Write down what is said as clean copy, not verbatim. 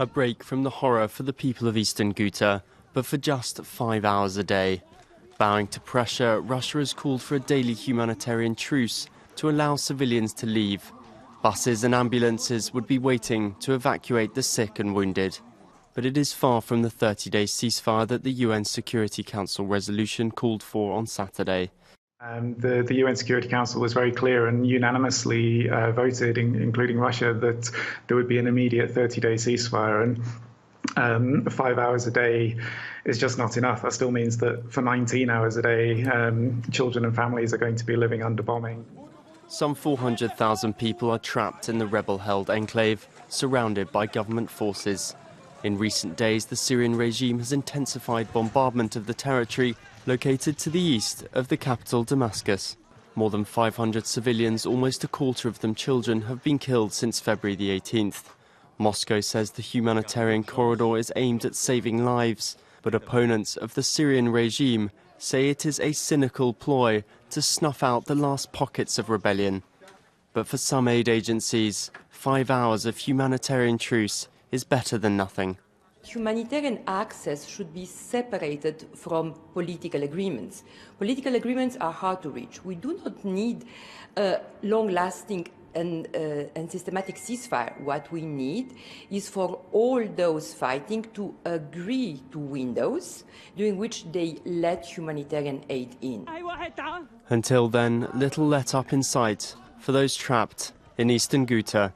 A break from the horror for the people of eastern Ghouta, but for just 5 hours a day. Bowing to pressure, Russia has called for a daily humanitarian truce to allow civilians to leave. Buses and ambulances would be waiting to evacuate the sick and wounded. But it is far from the 30-day ceasefire that the UN Security Council resolution called for on Saturday. The UN Security Council was very clear and unanimously voted, including Russia, that there would be an immediate 30-day ceasefire. And 5 hours a day is just not enough. That still means that for 19 hours a day, children and families are going to be living under bombing. Some 400,000 people are trapped in the rebel-held enclave, surrounded by government forces. In recent days, the Syrian regime has intensified bombardment of the territory located to the east of the capital, Damascus. More than 500 civilians, almost a quarter of them children, have been killed since February the 18th. Moscow says the humanitarian corridor is aimed at saving lives, but opponents of the Syrian regime say it is a cynical ploy to snuff out the last pockets of rebellion. But for some aid agencies, 5 hours of humanitarian truce is better than nothing. Humanitarian access should be separated from political agreements. Political agreements are hard to reach. We do not need a long-lasting and systematic ceasefire. What we need is for all those fighting to agree to windows during which they let humanitarian aid in. Until then, little let up in sight for those trapped in eastern Ghouta.